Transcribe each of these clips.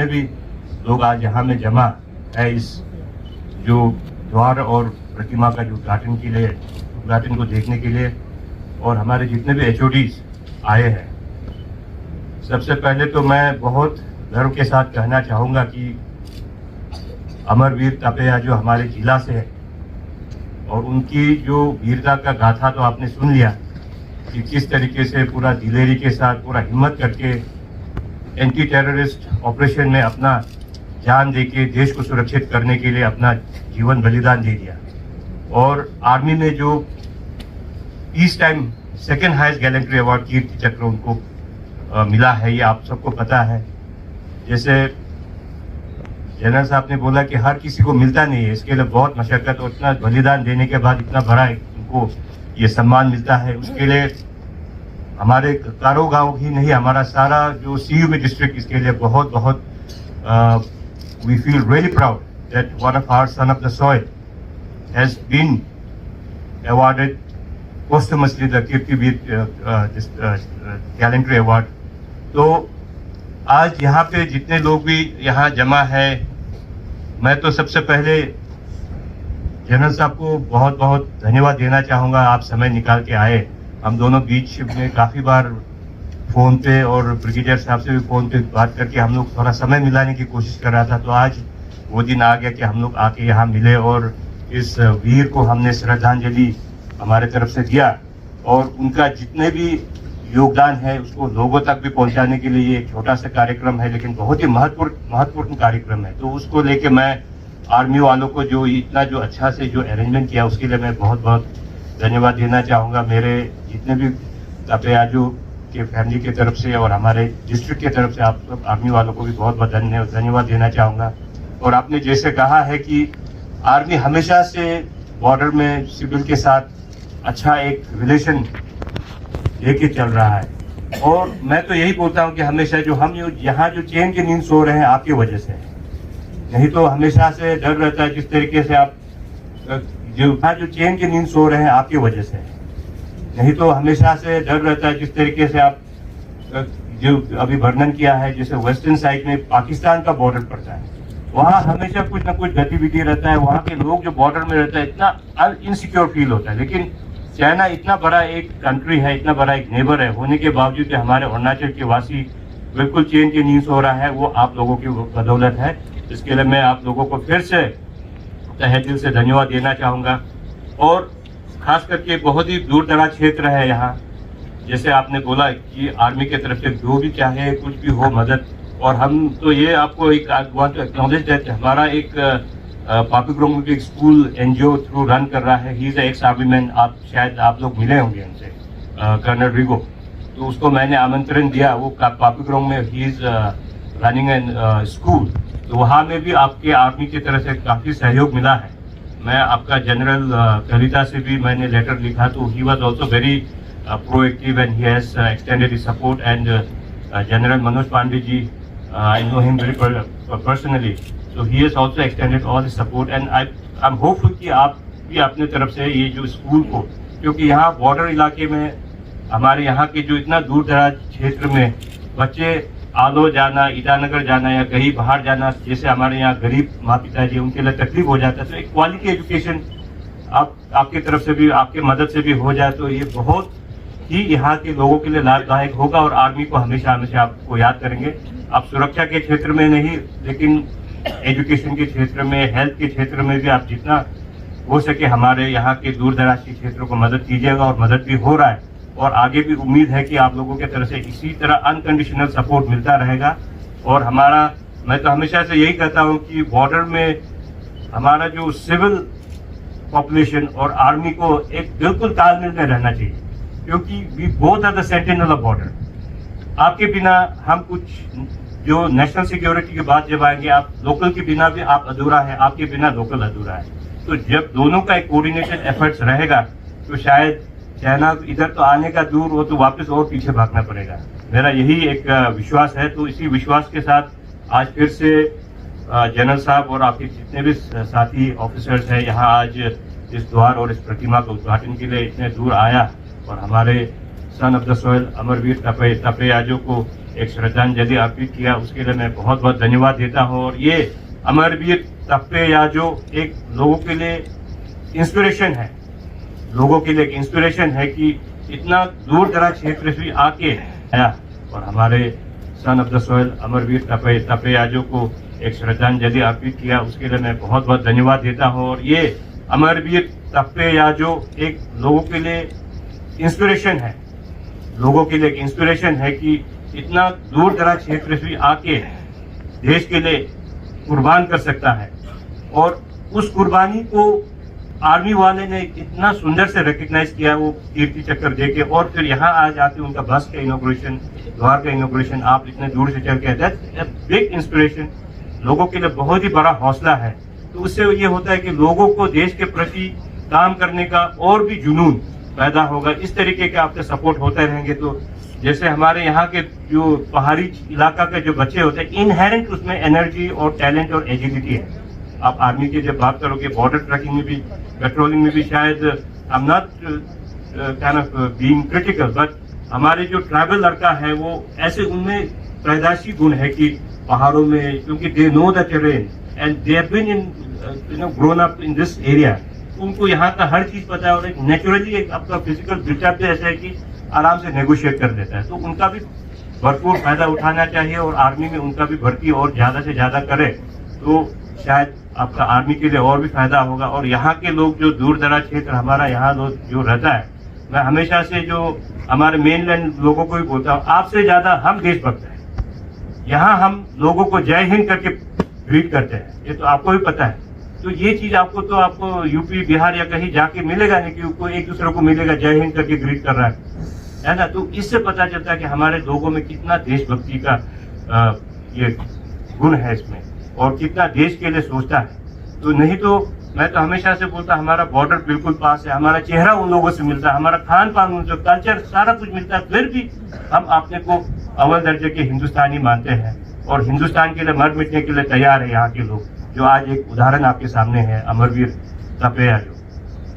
जितने भी लोग आज यहाँ में जमा है इस जो द्वार और प्रतिमा का जो उद्घाटन को देखने के लिए, और हमारे जितने भी HODs आए हैं, सबसे पहले तो मैं बहुत गर्व के साथ कहना चाहूँगा कि अमरवीर तापैया जो हमारे जिला से है, और उनकी जो वीरता का गाथा तो आपने सुन लिया कि किस तरीके से पूरा दिलेरी के साथ, पूरा हिम्मत करके एंटी टेररिस्ट ऑपरेशन में अपना जान देके देश को सुरक्षित करने के लिए अपना जीवन बलिदान दे दिया। और आर्मी में जो peace time second highest gallantry award Kirti Chakra उनको मिला है, ये आप सबको पता है। जैसे जनरल साहब ने बोला कि हर किसी को मिलता नहीं है, इसके लिए बहुत मशक्कत और इतना बलिदान देने के बाद इतना बड़ा उनको ये सम्मान मिलता है। उसके लिए हमारे कारो गांव ही नहीं, हमारा सारा जो CUB डिस्ट्रिक्ट इसके लिए बहुत बहुत we feel really proud that one of our son of the soil has been awarded posthumously the Kirti Veer Gallantry Award। तो आज यहाँ पे जितने लोग भी यहाँ जमा है, मैं तो सबसे पहले जनरल साहब को बहुत बहुत धन्यवाद देना चाहूँगा। आप समय निकाल के आए, हम दोनों बीच में काफ़ी बार फ़ोन पे और ब्रिगेडियर साहब से भी फ़ोन पे बात करके हम लोग थोड़ा समय मिलाने की कोशिश कर रहा था। तो आज वो दिन आ गया कि हम लोग आके यहाँ मिले और इस वीर को हमने श्रद्धांजलि हमारे तरफ से दिया, और उनका जितने भी योगदान है उसको लोगों तक भी पहुँचाने के लिए ये एक छोटा सा कार्यक्रम है, लेकिन बहुत ही महत्वपूर्ण कार्यक्रम है। तो उसको लेके मैं आर्मी वालों को जो इतना जो अच्छा से जो अरेंजमेंट किया उसके लिए मैं बहुत बहुत धन्यवाद देना चाहूँगा। मेरे जितने भी तापैयाजू के फैमिली की तरफ से और हमारे डिस्ट्रिक्ट की तरफ से आप सब आर्मी वालों को भी बहुत बहुत धन्यवाद देना चाहूँगा। और आपने जैसे कहा है कि आर्मी हमेशा से बॉर्डर में सिविल के साथ अच्छा एक रिलेशन लेके चल रहा है, और मैं तो यही बोलता हूँ कि हमेशा जो हम यहाँ जो चैन की नींद सो रहे हैं आपकी वजह से, नहीं तो हमेशा से डर रहता है। जिस तरीके से आप जो चैन की नींद सो रहे हैं आपकी वजह से, नहीं तो हमेशा से डर रहता है। जिस तरीके से आप जो अभी वर्णन किया है, जैसे वेस्टर्न साइड में पाकिस्तान का बॉर्डर पड़ता है, वहाँ हमेशा कुछ ना कुछ गतिविधि रहता है। वहाँ के लोग जो बॉर्डर में रहता है इतना इनसिक्योर फील होता है। लेकिन चाइना इतना बड़ा एक कंट्री है, इतना बड़ा एक नेबर है, होने के बावजूद कि हमारे अरुणाचल के वासी बिल्कुल चैन की नींद सो रहा है, वो आप लोगों की बदौलत है। इसके लिए मैं आप लोगों को फिर से तहे दिल से धन्यवाद देना चाहूँगा। और खास करके बहुत ही दूर दराज क्षेत्र है यहाँ, जैसे आपने बोला कि आर्मी की तरफ से जो भी चाहे कुछ भी हो मदद, और हम तो ये आपको एक एक्नॉलेज देते हैं। हमारा एक पापीग्रोंग में भी एक स्कूल NGO थ्रू रन कर रहा है। He is ex army man, आप शायद आप लोग मिले होंगे हमसे, कर्नल रिगो। तो उसको मैंने आमंत्रण दिया, वो पापीग्रोंग में he is running an school. तो वहाँ में भी आपके आर्मी की तरफ से काफ़ी सहयोग मिला है। मैं आपका जनरल कलिता से भी मैंने लेटर लिखा, तो he was also very proactive and he has extended his support. And general Manoj Pande ji, I know him very personally, so he has also extended all his support and I'm hopeful कि आप भी अपने तरफ से ये जो स्कूल को, क्योंकि यहाँ बॉर्डर इलाके में हमारे यहाँ के जो इतना दूर दराज क्षेत्र में बच्चे आलो जाना, ईटानगर जाना या कहीं बाहर जाना, जैसे हमारे यहाँ गरीब माँ पिता जी, उनके लिए तकलीफ हो जाता है। तो एक क्वालिटी एजुकेशन आपके तरफ से भी, आपके मदद से भी हो जाए तो ये बहुत ही यहाँ के लोगों के लिए लाभदायक होगा। और आर्मी को हमेशा हमेशा आपको याद करेंगे। आप सुरक्षा के क्षेत्र में नहीं, लेकिन एजुकेशन के क्षेत्र में, हेल्थ के क्षेत्र में भी आप जितना हो सके हमारे यहाँ के दूर दराज के क्षेत्रों को मदद कीजिएगा, और मदद भी हो रहा है। और आगे भी उम्मीद है कि आप लोगों की तरफ से इसी तरह अनकंडीशनल सपोर्ट मिलता रहेगा। और मैं तो हमेशा से यही कहता हूँ कि बॉर्डर में हमारा जो सिविल पॉपुलेशन और आर्मी को एक बिल्कुल तालमेल में रहना चाहिए, क्योंकि we both are the sentinel of border. आपके बिना हम कुछ, जो नेशनल सिक्योरिटी की बात जब आएंगे, आप लोकल के बिना भी आप अधूरा है, आपके बिना लोकल अधूरा है। तो जब दोनों का एक कोऑर्डिनेटेड एफर्ट्स रहेगा तो शायद चाइना इधर तो आने का दूर हो, तो वापस और पीछे भागना पड़ेगा। मेरा यही एक विश्वास है। तो इसी विश्वास के साथ आज फिर से जनरल साहब और आपके जितने भी साथी ऑफिसर्स हैं यहाँ आज इस द्वार और इस प्रतिमा के उद्घाटन के लिए इतने दूर आया, और हमारे सन ऑफ द सोइल अमरवीर तपेयाजो को एक श्रद्धांजलि अर्पित किया, उसके लिए मैं बहुत बहुत धन्यवाद देता हूँ। और ये अमरवीर तपेयाजो एक लोगों के लिए इंस्पिरेशन है, लोगों के लिए एक इंस्पिरेशन है कि इतना दूर दराज क्षेत्र से आके आया और हमारे सन ऑफ द सोइल अमरवीर तपेयाजो को एक श्रद्धांजलि अर्पित किया, उसके लिए मैं बहुत बहुत धन्यवाद देता हूँ। और ये अमरवीर तपेयाजो एक लोगों के लिए इंस्पिरेशन है, लोगों के लिए एक इंस्पिरेशन है कि इतना दूर दराज क्षेत्र से आके देश के लिए कुर्बान कर सकता है। और उस कुर्बानी को आर्मी वाले ने इतना सुंदर से रिकग्नाइज किया, वो कीर्ति चक्र देके, और फिर यहाँ आज आके उनका बस का इनॉग्रेशन, द्वार का इनॉग्रेशन आप इतने दूर से चल के, दैट्स बिग इंस्पिरेशन, लोगों के लिए बहुत ही बड़ा हौसला है। तो उससे ये होता है कि लोगों को देश के प्रति काम करने का और भी जुनून पैदा होगा। इस तरीके के आपके सपोर्ट होते रहेंगे तो जैसे हमारे यहाँ के जो पहाड़ी इलाका के जो बच्चे होते हैं, इनहेरेंट उसमें एनर्जी और टैलेंट और एजिलिटी है। आप आर्मी की जब बात करोगे, बॉर्डर ट्रैकिंग में भी, पेट्रोलिंग में भी, शायद I am not kind of being critical, but हमारे जो ट्राइबल लड़का है वो ऐसे उनमें पैदाशी गुण है कि पहाड़ों में, क्योंकि they know the terrain and they have been in grown up in this area, उनको यहाँ का हर चीज पता है। और एक नेचुरली एक आपका फिजिकल बिल्टअप भी ऐसा है कि आराम से नेगोशिएट कर देता है। तो उनका भी भरपूर फायदा उठाना चाहिए और आर्मी में उनका भी भर्ती और ज्यादा से ज्यादा करे तो शायद आपका आर्मी के लिए और भी फायदा होगा। और यहाँ के लोग जो दूर दराज क्षेत्र हमारा यहाँ लोग जो रहता है, मैं हमेशा से जो हमारे मेनलैंड लोगों को भी बोलता हूँ, आपसे ज्यादा हम देशभक्त हैं। यहाँ हम लोगों को जय हिंद करके ग्रीट करते हैं, ये तो आपको भी पता है। तो ये चीज आपको यूपी बिहार या कहीं जाके मिलेगा नहीं कि कोई एक दूसरे को मिलेगा जय हिंद करके ग्रीट कर रहा है ना। तो इससे पता चलता है कि हमारे लोगों में कितना देशभक्ति का ये गुण है इसमें, और कितना देश के लिए सोचता है। तो नहीं तो मैं तो हमेशा से बोलता, हमारा बॉर्डर बिल्कुल पास है, हमारा चेहरा उन लोगों से मिलता है, हमारा खान पान उनसे, कल्चर सारा कुछ मिलता है, फिर भी हम अपने को अव्वल दर्जे के हिंदुस्तानी मानते हैं और हिंदुस्तान के लिए मर मिटने के लिए तैयार है यहाँ के लोग। जो आज एक उदाहरण आपके सामने है अमरवीर तपेयाजो,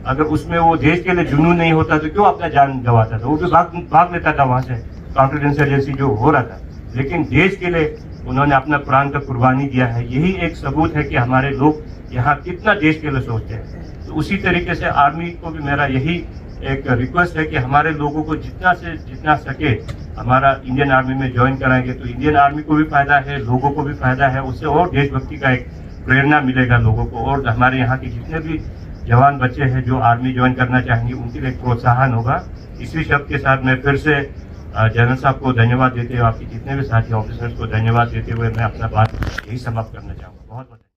अगर उसमें वो देश के लिए जुनून नहीं होता तो क्यों अपना जान गंवाता था, वो भी भाग लेता था वहां से, काउंटर इंसर्जेंसी जो हो रहा था। लेकिन देश के लिए उन्होंने अपना प्राण का कुर्बानी दिया है। यही एक सबूत है कि हमारे लोग यहाँ कितना देश के लिए सोचते हैं। तो उसी तरीके से आर्मी को भी मेरा यही एक रिक्वेस्ट है कि हमारे लोगों को जितना से जितना सके हमारा इंडियन आर्मी में ज्वाइन कराएंगे तो इंडियन आर्मी को भी फायदा है, लोगों को भी फायदा है, उससे और देशभक्ति का एक प्रेरणा मिलेगा लोगों को। और हमारे यहाँ के जितने भी जवान बच्चे हैं जो आर्मी ज्वाइन करना चाहेंगे उनके लिए प्रोत्साहन होगा। इसी शब्द के साथ मैं फिर से जनरल साहब को धन्यवाद देते हुए, आपके जितने भी साथी ऑफिसर्स को धन्यवाद देते हुए मैं अपना बात यही समाप्त करना चाहूँगा।